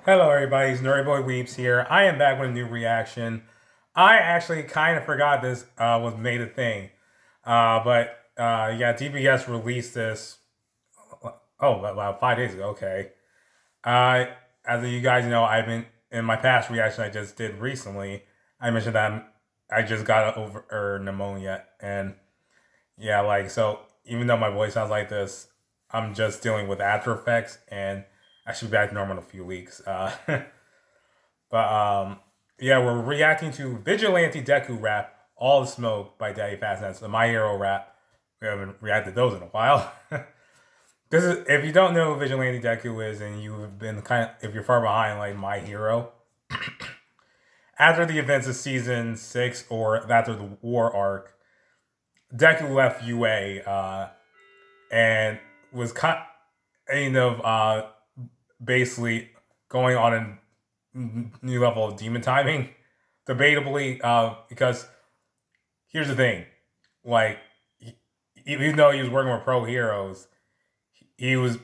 Hello everybody, it's Nerdy Boy Weeps here. I am back with a new reaction. I actually kind of forgot this was made a thing. But yeah, TBS released this, about 5 days ago, okay. As you guys know, I've been, in my past reaction I just did recently, I mentioned that I just got over pneumonia. And yeah, like, so even though my voice sounds like this, I'm just dealing with after effects, and I should be back to normal in a few weeks. Yeah, we're reacting to VigilanteDeku rap All the Smoke by Daddyphatsnaps, the MyHeroAcademia. We haven't reacted to those in a while. This is, if you don't know who VigilanteDeku is, and you've been if you're far behind like My Hero, after the events of season 6 or after the war arc, Deku left UA and was basically going on a new level of demon timing, debatably, because here's the thing, like, even though he was working with pro heroes, he was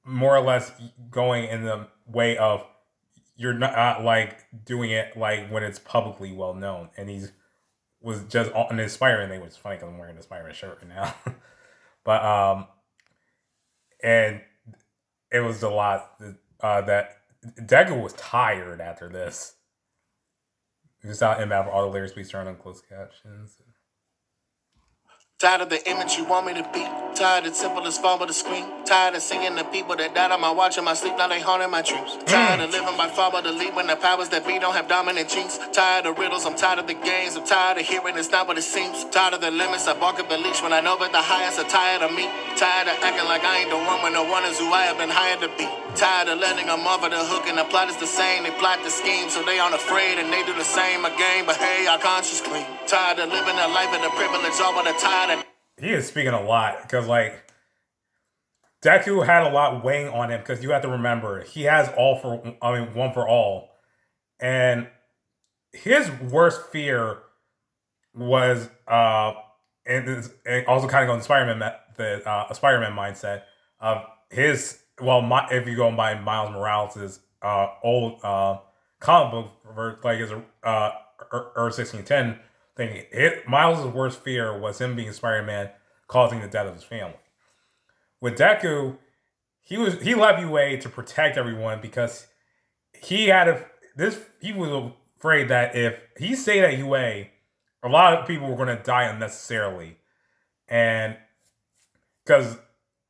more or less going in the way of you're not like doing it like when it's publicly well known, and was just on the Spider-Man thing, which is funny because I'm wearing the Spider-Man shirt right now. But and it was a lot that Deku was tired after this. Just out in for all the lyrics, please turn on closed captions. Tired of the image you want me to be. Tired it's simple as fall with the screen. Tired of singing the people that died on my watch and my sleep, now they haunting my dreams. Tired of living by far by the lead when the powers that be don't have dominant genes. Tired of riddles, I'm tired of the games. I'm tired of hearing it's not what it seems. Tired of the limits, I bark up the leash when I know that the highest are tired of me. Tired of acting like I ain't the one when no one is who I have been hired to be. Tired of letting them off of the hook and the plot is the same. They plot the scheme so they aren't afraid and they do the same again. But hey, our conscience clean. Tired of living a life of the privilege, all but a tired of... He is speaking a lot because, like, Deku had a lot weighing on him because you have to remember he has one for all, and his worst fear was and also kind of going Spider-Man Spider-Man mindset of his if you go by Miles Morales' old comic book, like his Earth 1610 thing, Miles' worst fear was him being Spider-Man, causing the death of his family. With Deku, he left UA to protect everyone because he was afraid that if he stayed at UA, a lot of people were going to die unnecessarily, and because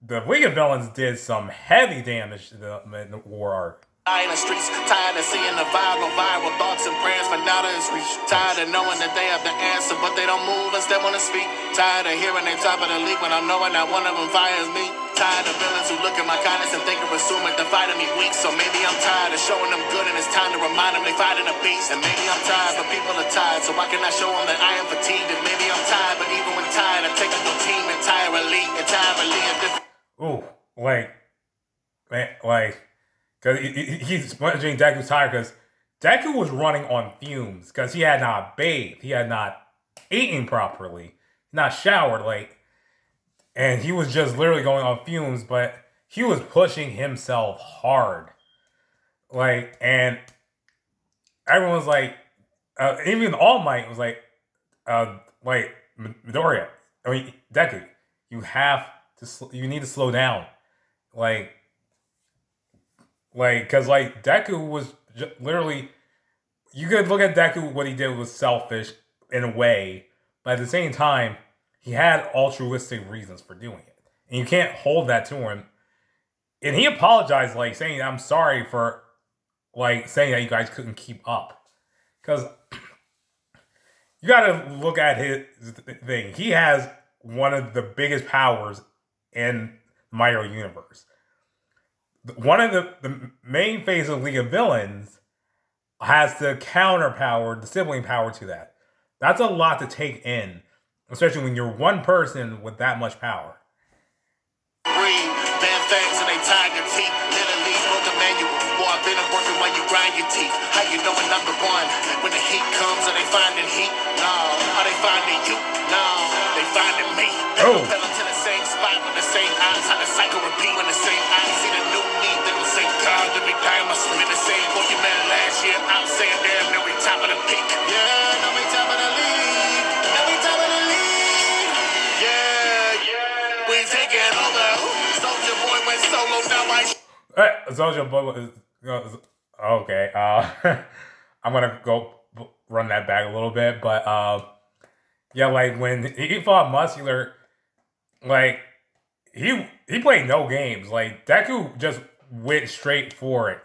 the League of Villains did some heavy damage to the war arc. In the streets, tired of seeing the viral thoughts and prayers for now to his reach. Tired of knowing that they have the answer, but they don't move and still want to speak. Tired of hearing they top of the league when I'm knowing that one of them fires me. Tired of villains who look at my kindness and think of assuming they're fighting me weak. So maybe I'm tired of showing them good and it's time to remind them they fighting a beast. And maybe I'm tired, but people are tired, so why can't I show them that I am fatigued? And maybe I'm tired, but even when tired, I take a new team entirely. Ooh, like, man, like, because he's mentioning Deku's tired because Deku was running on fumes because he had not bathed, he had not eaten properly, not showered, like, and he was just literally going on fumes, but he was pushing himself hard. Like, and everyone was like, even All Might was like Midoriya, Deku, you need to slow down. Because Deku was literally, you could look at Deku, what he did was selfish in a way, but at the same time, he had altruistic reasons for doing it. And you can't hold that to him. And he apologized, saying, I'm sorry for, saying that you guys couldn't keep up. Because you gotta look at his thing. He has one of the biggest powers in the My Hero universe. One of the main phases of League of Villains has the counter power, the sibling power to that. That's a lot to take in, especially when you're one person with that much power. How you knowing I'm the one? When the heat comes, are they finding heat? No. Are they finding you? No. They finding me. Oh. Fell into the same spot with the same eyes. How the cycle repeat when the same eyes see the new me. They gon' say, God, let me die in my sleep. The same solo, now I... Social book is... Okay, I'm gonna go run that back a little bit, but, yeah, like, when he fought Muscular, like, he played no games. Like, Deku just went straight for it.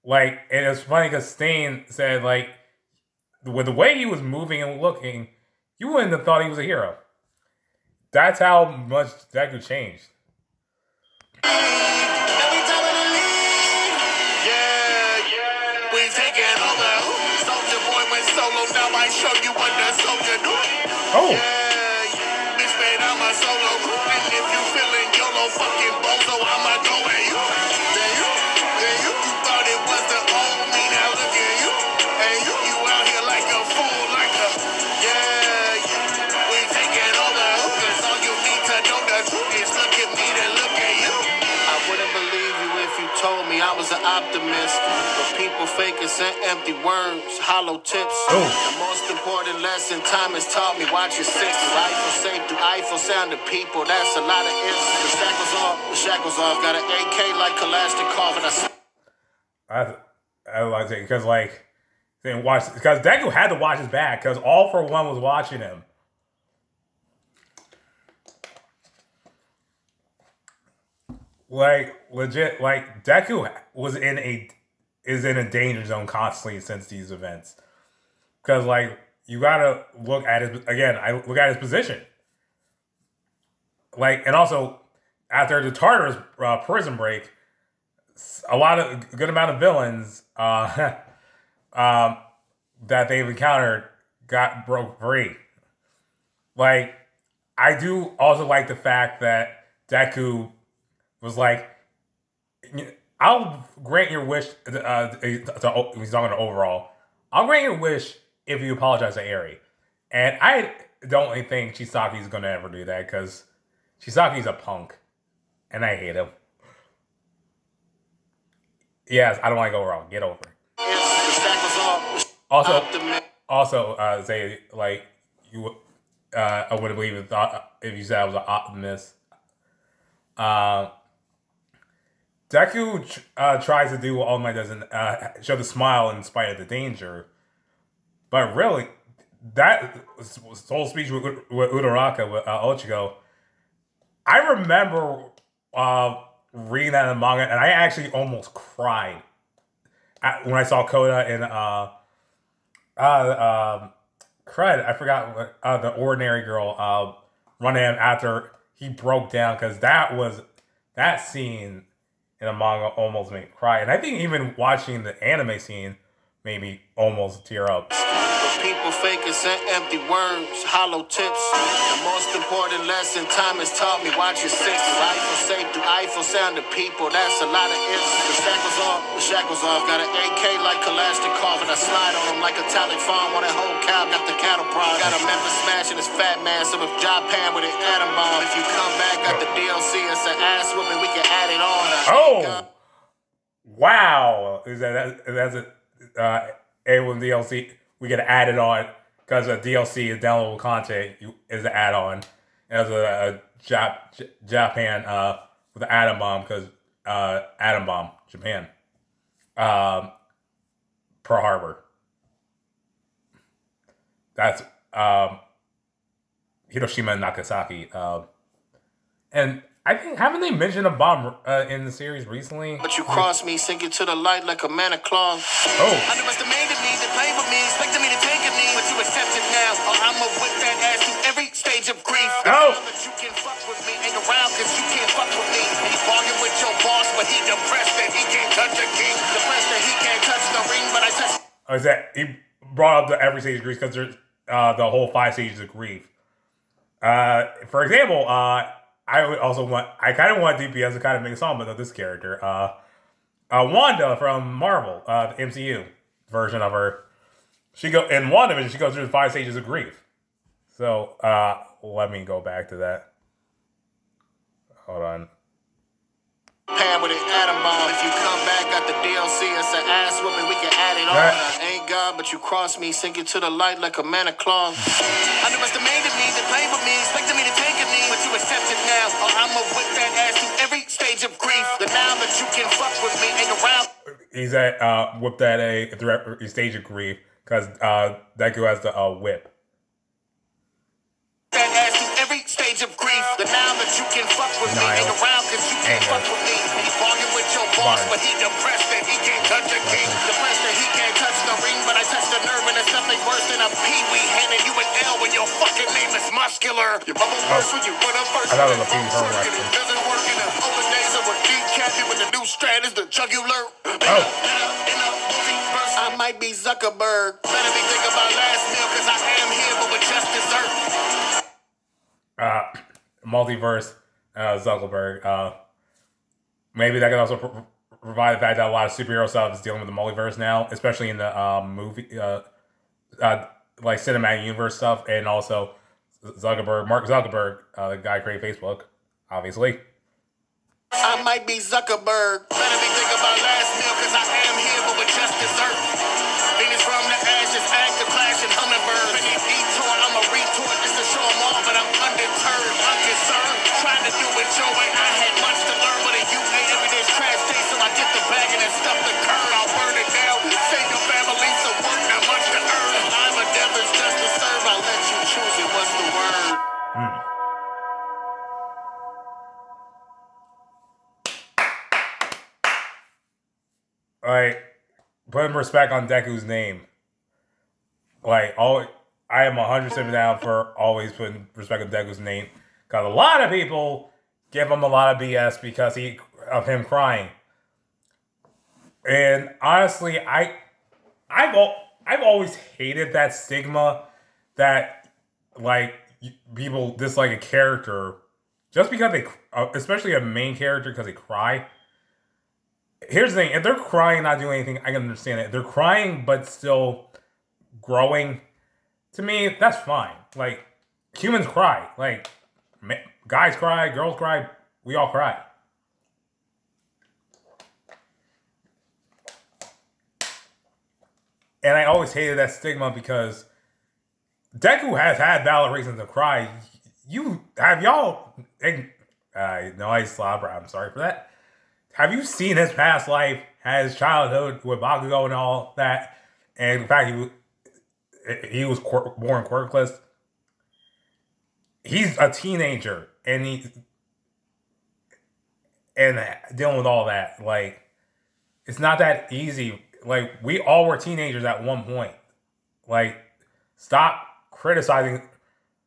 Like, and it's funny because Stain said, like, with the way he was moving and looking, you wouldn't have thought he was a hero. That's how much Deku changed. We taking over. Soldier Boy went solo, now I show you what the soldier do. Oh. Yeah. Bitch, man, I'm a solo. And if you feeling YOLO fucking bozo, I'ma go at you. Then you thought it was the old me, now look at you. And you out here like a fool, like a... Yeah. We taking over. Cause all you need to know the truth is look at me, then look at you. I wouldn't believe you if you told me I was an optimist. But people fake and send empty words, hollow tips. Oh. The most important lesson time has taught me, watch your six. Rifle safe through Eiffel sound to people, that's a lot of ifs. The shackles off, got an AK like Kalashnikov and I like it because, like, because Deku had to watch his back because All For One was watching him. Like, legit, like, Deku is in a danger zone constantly since these events. Because, like, you gotta look at I look at his position. Like, and also, after the Tartarus prison break, a good amount of villains that they've encountered broke free. Like, I do also like the fact that Deku was like, I'll grant your wish, he's talking to overall, I'll grant your wish if you apologize to Eri. And I don't think Chisaki's going to ever do that, because Chisaki's a punk. And I hate him. Yes, I don't want to go wrong. Get over it. Also, say, like, you, I wouldn't believe it if you said I was an optimist. Deku tries to do what All Might does and show the smile in spite of the danger. But really, that whole speech with Uraraka, with Ochigo, I remember reading that in the manga, and I actually almost cried when I saw Koda and I forgot what, the ordinary girl run in after he broke down, because that scene in the manga almost made me cry, and I think even watching the anime scene made me almost tear up. People fake and send empty words, hollow tips. The most important lesson time has taught me, watch your six. Rifle safe through Eiffel sound to people, that's a lot of ifs. The shackles off, got an AK like Kalashnikov, and I slide on him like a Talik farm on that whole cow, got the cattle prod. Got a Memphis smash in his fat man, so with Japan with an atom bomb. If you come back, got the DLC, it's an ass whooping, we can add it on. Oh! Wow! That's a A1 DLC. We get added on because a DLC is downloadable content is an add-on. As a Japan with an atom bomb, because atom bomb Japan Pearl Harbor. That's Hiroshima and Nagasaki. And I think, haven't they mentioned a bomb in the series recently? But you cross me, sink into the light like a man of claws. Oh. Underestimated me, they played with me, expected me to take a knee, but you accept it now, or I'ma whip that ass through every stage of grief. Oh. That you can fuck with me, ain't around cause you can't fuck with me. He's bargaining with your boss, but he depressed that he can't touch the king. Depressed that he can't touch the ring, but I touch. Oh, is that he brought up the every stage of grief because there's the whole 5 stages of grief. For example, I kind of want DPS to kind of make a song about this character. Wanda from Marvel, the MCU version of her. In WandaVision, she goes through the 5 stages of grief. So, let me go back to that. Hold on. Pan with an atom bomb. If you come back, got the DLC, it's an ass whooping, we can add it on. Right. I ain't God, but you crossed me, sink you to the light like a man of claws. Underestimated me, they played with me, expected me to take a knee, but you accepted now. Or I'ma whip that ass through every stage of grief. The now that you can fuck with me ain't around. He's at whip that a stage of grief because Deku has the whip. That ass through every stage of grief. The now that you can fuck with me ain't around cause you can't fuck with me. He's bargaining with your boss, but he depressed that he can't touch a king. Depressed that he can't touch the ring, but I touch the nerve and it's nothing worse than a pee-wee handing you an L when your fucking name is muscular. Your bubble burst when you put up first. I thought it was a PvP. It doesn't work in the older days of a decapping, but the new strat is the jugular. In a multiverse, I might be Zuckerberg. Better be thinking about last meal cause I am here, but with just dessert. Multiverse, Zuckerberg. Maybe that could also provide the fact that a lot of superhero stuff is dealing with the multiverse now, especially in the movie, like cinematic universe stuff, and also Mark Zuckerberg, the guy who created Facebook, obviously. I might be Zuckerberg. Better be thinking about last meal cause I am here, but with just dessert. Phoenix from the ashes, active clash and hummingbird. Any detour, I'm a retort just to show them all, but I'm undeterred, unconcerned. Trying to do it your way, I had much to learn, but in you ain't every day's trash day, so I get the bag and then stuff the curd. I'll burn it down, save your family some work, not much to earn. I'm a devil's just to serve, I'll let you choose it, what's the word? Like, putting respect on Deku's name. Like, I am 100% down for always putting respect on Deku's name. Because a lot of people give him a lot of BS because of him crying. And honestly, I've always hated that stigma that, like, people dislike a character just because they, especially a main character, because they cry. Here's the thing, if they're crying and not doing anything, I can understand it. If they're crying but still growing, to me, that's fine. Like, humans cry. Like, guys cry, girls cry, we all cry. And I always hated that stigma because Deku has had valid reasons to cry. No, I slobber, I'm sorry for that. Have you seen his past life, his childhood with Bakugo and all that? And in fact, he was born quirkless. He's a teenager, and dealing with all that, like, it's not that easy. Like, we all were teenagers at one point. Like, stop criticizing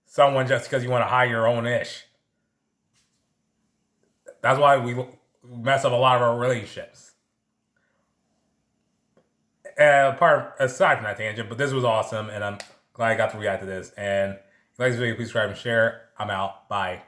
someone just because you want to hide your own ish. That's why we mess up a lot of our relationships. Aside from that tangent, but this was awesome, and I'm glad I got to react to this. And if you like this video, please subscribe and share. I'm out. Bye.